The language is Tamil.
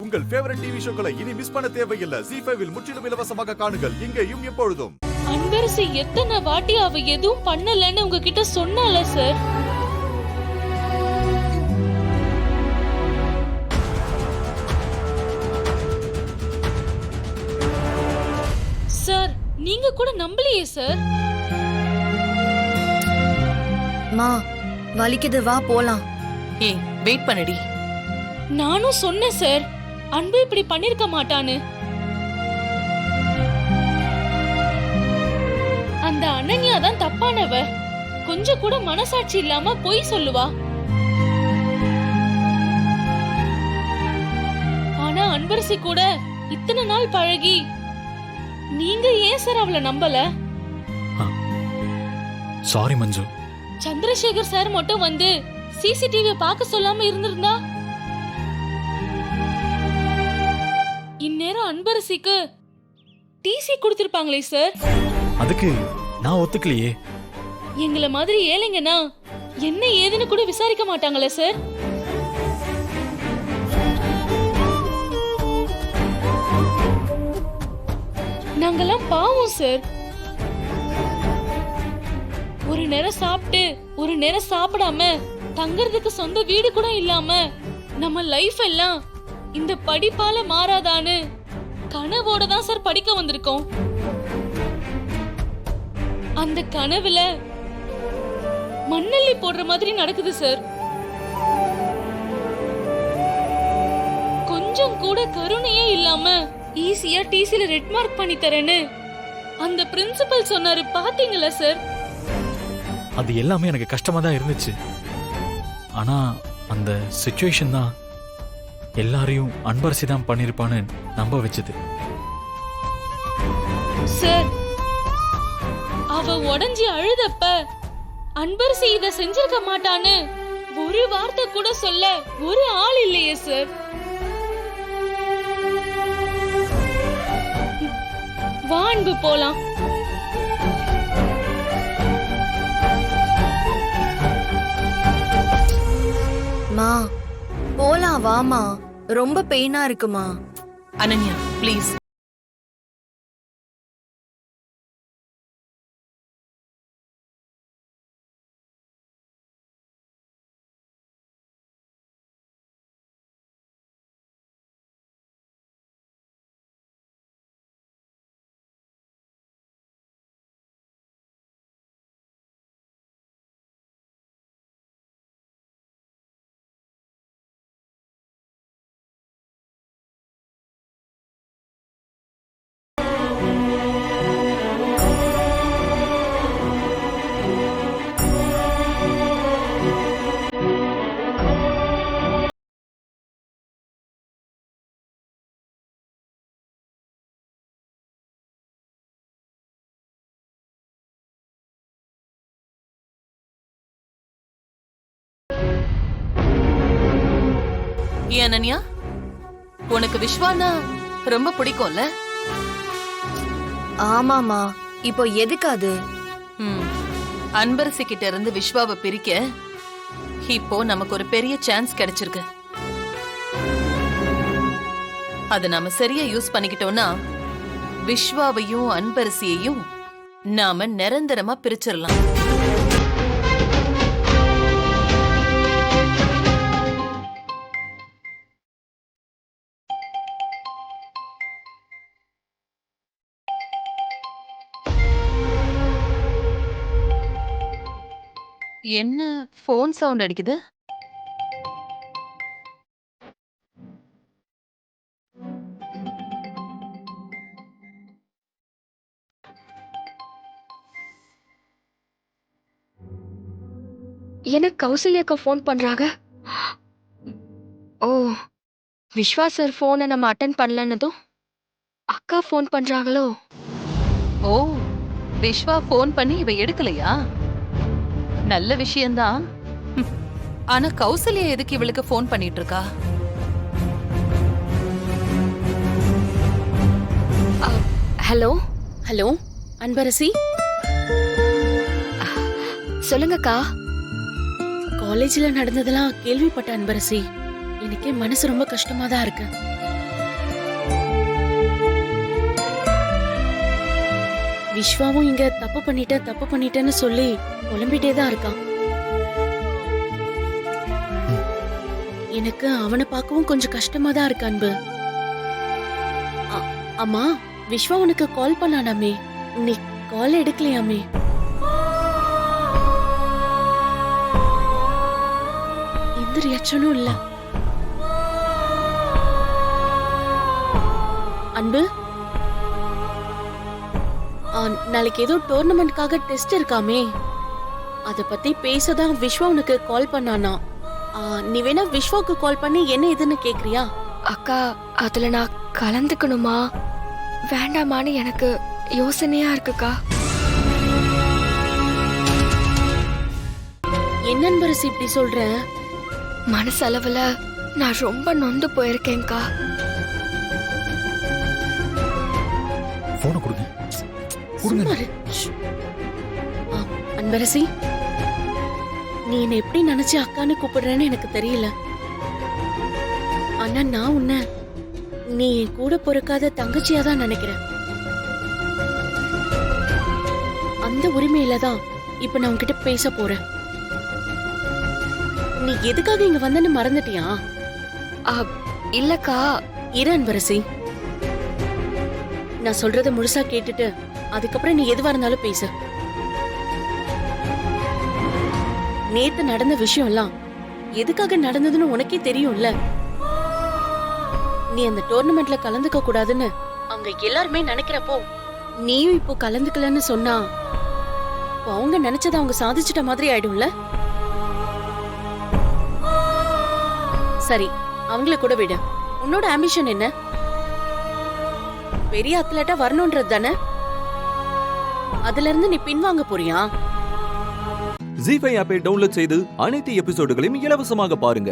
உங்கள் ஃபேவரட் டிவி ஷோக்களை இனி மிஸ் பண்ண தேவையில்லை. ஜீ5 இல் முற்றிலும் இலவசமாக காணுங்கள், இங்கேயும் எப்பொழுதும். அன்பரசி எத்தனை வாட்டி அவ எதுவும் பண்ணலன்னு உங்ககிட்ட சொன்னால சார். சார் நீங்க கூட நம்பலையே சார். மா வலிக்குது, வா போலாம். ஏய் வெயிட் பண்ணடி. நானும் சொன்னேன் சார், அன்பு இப்படி பண்ணிருக்க மாட்டான்னு. அந்த அனன்யா தான் தப்பானவ. கொஞ்சம் கூட மனசாட்சி இல்லாம பொய் சொல்லுவா. ஆனா அன்பரசி கூட இத்தனை நாள் பழகி நீங்க ஏன் சார் அவளை நம்பல? சாரி மஞ்சு. சந்திரசேகர் சார் மட்டும் வந்து சிசிடிவி பார்க்க சொல்லாம இருந்திருந்தா இந்நேரம் அன்பரசிக்கு டிசி கொடுத்திருப்பாங்களே சார். அதுக்கு நான் ஒத்துக்கலையே. எங்களை மாதிரி ஏழைங்கன்னா என்ன ஏதுன்னு கூட விசாரிக்க மாட்டாங்களே சார். நாங்கெல்லாம் பாவம் சார். ஒரு நேரம் சாப்பிட்டு ஒரு நேரம் சாப்பிடாம தங்கறதுக்கு சொந்த வீடு கூட இல்லாம நம்ம லைஃப் எல்லாம் இந்த படிப்பால மாறாதான்னு கனவோட தான் சார் படிக்க வந்திருக்கோம். அந்த கனவுல மண்ணள்ளி போடுற மாதிரி நடக்குது சார். கொஞ்சம் கூட கருணையே இல்லாம ஈஸியா டிசில ரெட் மார்க் பண்ணி தரேன்னு அந்த பிரின்சிபல் சொன்னாரு, பாத்தீங்களா சார்? அது எல்லாமே எனக்கு கஷ்டமா தான் இருந்துச்சு. ஆனா அந்த சிச்சுவேஷன் தான் எல்லாரையும் அன்பரசி தான் பண்ணிருப்பான்னு நம்ப வச்சது. சார் அவ உடைஞ்சி அழுதப்ப அன்பரசி இத செஞ்சிருக்க மாட்டான்னு ஒரு வார்த்தை கூட சொல்ல ஒரு ஆள் இல்லையே சார். வா அன்பு போலாம். மா போலாம், வாமா. ரொம்ப பெயினா இருக்குமா? அனன்யா ப்ளீஸ். ஏன் அனன்யா, உனக்கு விஸ்வானா ரொம்ப பிடிக்கும்ல? ஆமாமா. இப்போ எதுக்கு அது? அன்பரசி கிட்ட இருந்து விஸ்வாவை பிரிக்க இப்போ நமக்கு ஒரு பெரிய சான்ஸ் கிடைச்சிருக்கு. அத நாம சரியா யூஸ் பண்ணிக்கிட்டோம்னா விஸ்வாவையும் அன்பரசியையும் நாம நிரந்தரமா பிரிச்சிடலாம். என்ன போன் சவுண்ட் அடிக்குது? எனக்கு கௌசல்யாக்கா ஃபோன் பண்றாங்க. ஓ, விஸ்வா சார் ஃபோனை நம்ம அட்டென்ட் பண்ணலன்னதும் அக்கா ஃபோன் பண்றாங்களோ? ஓ, விஸ்வா போன் பண்ணி இவ எடுக்கலையா? நல்ல விஷயம்தான். ஆனா கௌசல்யா எதுக்கு இவளுக்கு போன் பண்ணிட்டு இருக்கா? ஹலோ ஹலோ அன்பரசி, சொல்லுங்கக்கா. காலேஜ்ல நடந்ததெல்லாம் கேள்விப்பட்ட அன்பரசி. எனக்கே மனசு ரொம்ப கஷ்டமா தான் இருக்கு. விஸ்வாவும் இங்க தப்பு பண்ணிட்டேன்னு சொல்லி புலம்பிட்டே தான் இருக்கான். எனக்கு அவனை பார்க்கவும் கொஞ்சம் கஷ்டமா தான் இருக்கு அன்பு. அம்மா, விஸ்வா உனக்கு கால் பண்ணானாமே, நீ கால் எடுக்கலையாமே? எந்த ரியாக்ஷனும் இல்ல. அன்பு, நாளைக்கு ஏதோ டோர்னமெண்ட்காக டெஸ்ட் இருக்காமே, அத பத்தி பேசதான் விஸ்வா உனக்கு கால் பண்ணானா. நீ வேணா விஸ்வாக்கு கால் பண்ணி என்ன ஏதுன்னு கேக்குறியா? அக்கா, அதுல நான் கலந்துக்கணுமா வேண்டாமான்னு எனக்கு யோசனையா இருக்குக்கா. என்ன அன்பரசி இப்படி சொல்ற? மனசளவுல நான் ரொம்ப நொந்து போயிருக்கேன்க்கா. போனை கொடுங்க. சும்மா இரு. அன்பரசி, நீ என்ன எப்படி நினைச்சு அக்கான்னு கூப்பிடுறேன்னு எனக்கு தெரியல. ஆனா நான் உன்னை நீ என் கூட பொறுக்காத தங்கச்சியா தான் நினைக்கிறேன். அந்த உரிமையில தான் இப்ப நான் உன்கிட்ட பேச போறேன். நீ எதுக்காக இங்க வந்தன்னு மறந்துட்டியா? இல்லக்கா. இரு அன்பரசி, நான் சொல்றத முழுசா கேட்டுட்டு அதுக்கப்புறம் நீ எதுவா இருந்தாலும் பேசு. நேத்து நடந்த விஷயம் எல்லாம் எதுக்காக நடந்ததுன்னு உனக்கே தெரியும்ல. நீ அந்த டோர்னமெண்ட்ல கலந்துக்க கூடாதுன்னு அவங்க எல்லாருமே நினைக்கிறப்போ நீயும் இப்போ கலந்துக்கலன்னு சொன்னா அவங்க நினைச்சதை அவங்க சாதிச்சிட்ட மாதிரி ஆயிடும்ல. சரி, அவங்கள கூட விடு. உன்னோட ஆம்பிஷன் என்ன? பெரிய அத்லட்டா வரணும்ன்றது தானே? அதுல இருந்து நீ பின்வாங்க போறியா? ஜீ5 ஆப்பை டவுன்லோட் செய்து அனைத்து எபிசோடுகளையும் இலவசமாக பாருங்க.